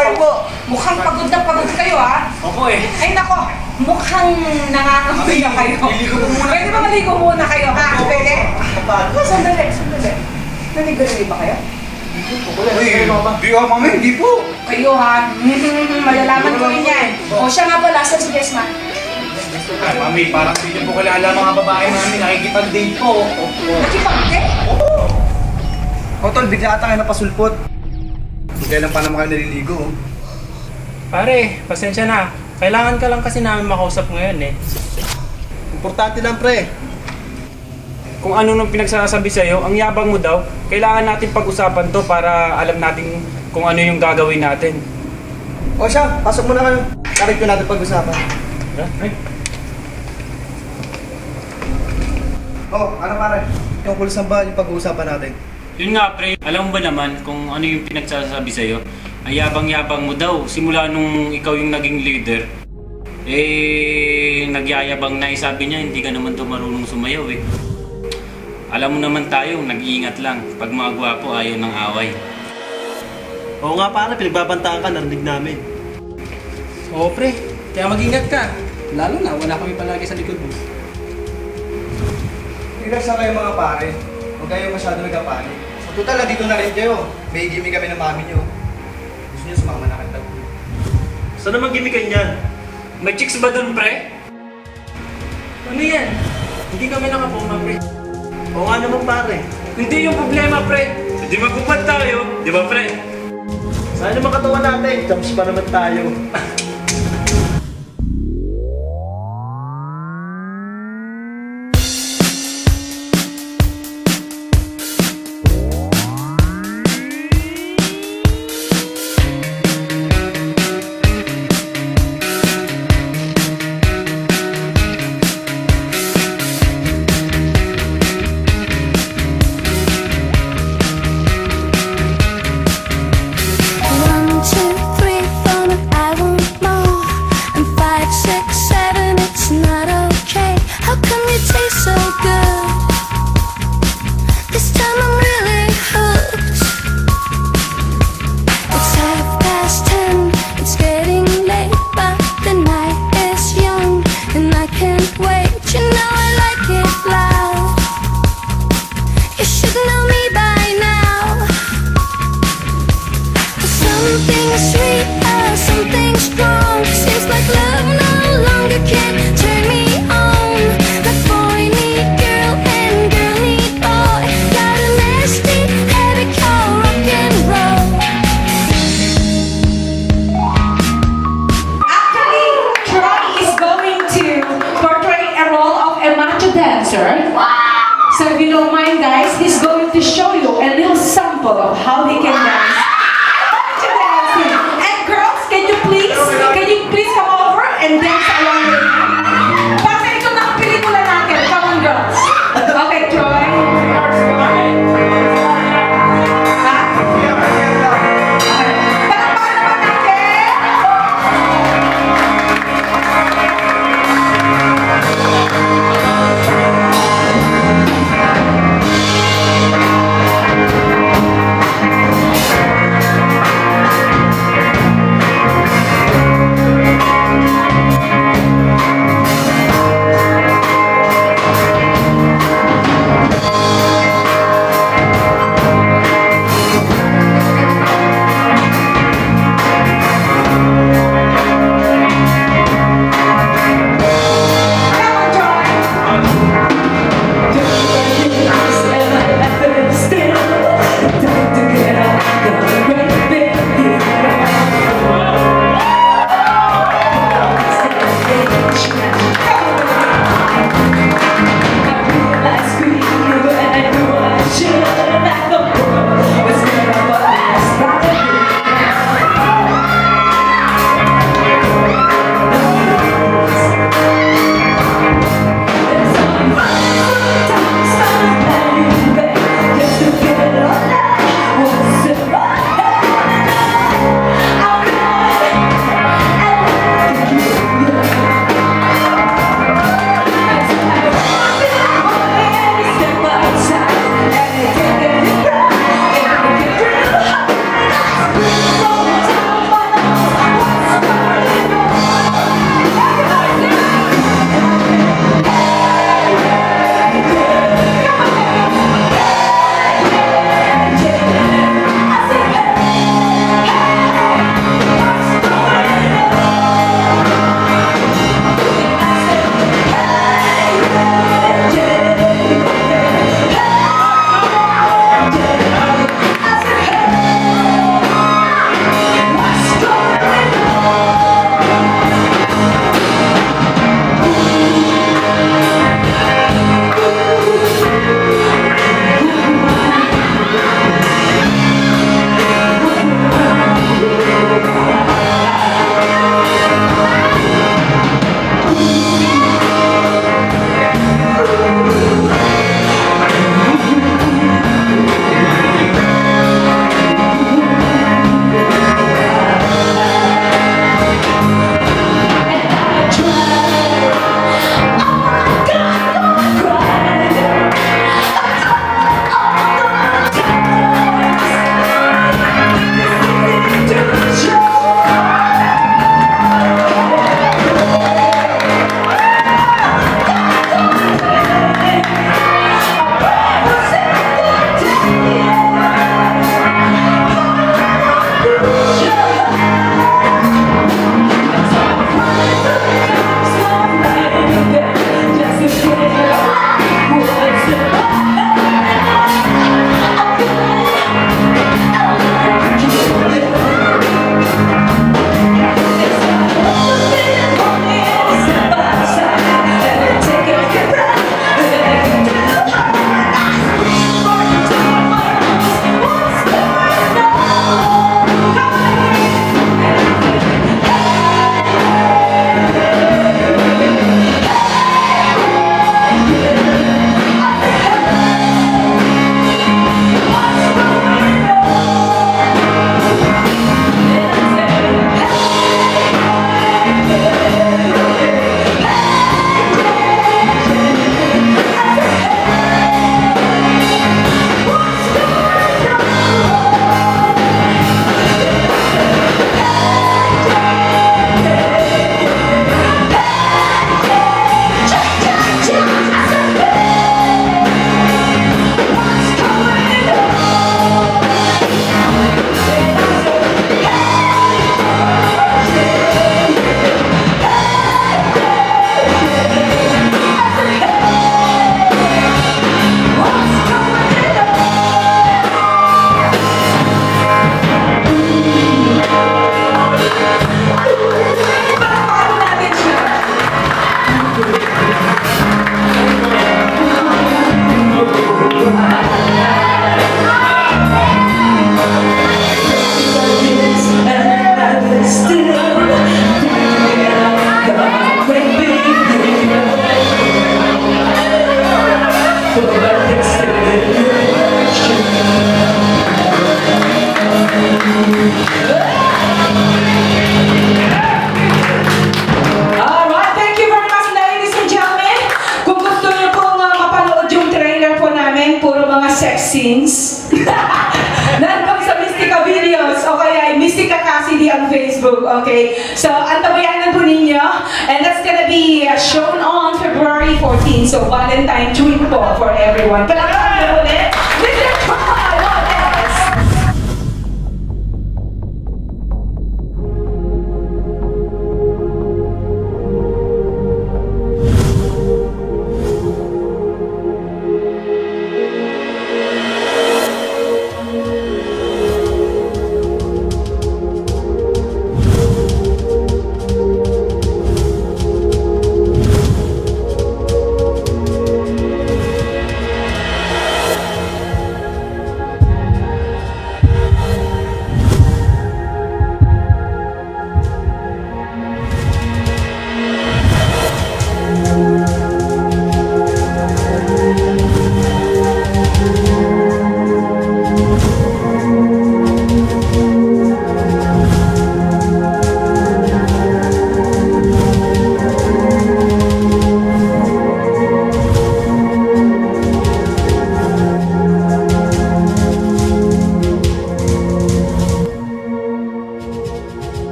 Sorry po. Mukhang pagod na pagod kayo, ha? Opo eh. Ay, nako. Mukhang nangangamoy na kayo. Naligo po muna. Pwede ba maligo muna kayo, ha? Pwede? Kapag. Sandali. Naligo-ligo ba kayo? Uy, di ka mami, hindi po. Kayo, ha? Malalaman ko rin yan. O, siya nga pala, saan si Desma? Ay, mami, parang hindi po kilala mga babae namin. Nakikipag-date po. Nakipag-date? O tol, bigla ata kayo napasulpot. Kailan pa naman kayo naliligo? Pare, pasensya na. Kailangan ka lang kasi namin makausap ngayon eh. Importante lang pre. Kung ano nung pinagsasabi sa'yo, ang yabang mo daw, kailangan natin pag-usapan to para alam natin kung ano yung gagawin natin. O siya, pasok mo na kayo. Karit ko natin pag-usapan. Ay. Ano pare? Tungkol saan ba yung pag-uusapan natin? Yun nga pre, alam mo ba naman kung ano yung pinagsasabi sa'yo? Ang yabang-yabang mo daw, simula nung ikaw yung naging leader. Nagyayabang na sabi niya, hindi ka naman daw marunong sumayaw eh. Alam mo naman tayo, nag-iingat lang. Pag mga gwapo, ayaw ng away. Oo nga pare, pinagbabantaan ka, narinig namin. Oo pre, kaya mag-ingat ka. Lalo na, wala kami palagi sa likod mo. Relax na kayo mga pare. Huwag kayo masyado nagkapanik. Sa total, dito na rin kayo. May gimmick kami ng mami nyo. Gusto nyo sumama na kita. Saan naman gimmick kayo niyan? May chicks ba dun pre? Ano yan? Hindi kami nakapuma pre. Oo nga naman pare. Hindi yung problema pre. Hindi magpupad tayo, di ba pre? Saan naman katawan natin? Jumps pa naman tayo. So if you don't mind guys, he's going to show you a little sample of how he can dance. And girls, can you please come over and dance along with me? Para ito na ang pelikula natin. Come on girls. Okay, Troy. So, antabayanan po ninyo. And that's gonna be shown on February 14. So, Valentine treat po for everyone. Palakpakan niyo ulit. Mr. Chua Lopez!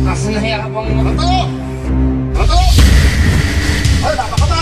Nasa nahiya ka bang... Tato! Tato! Ay, napakata!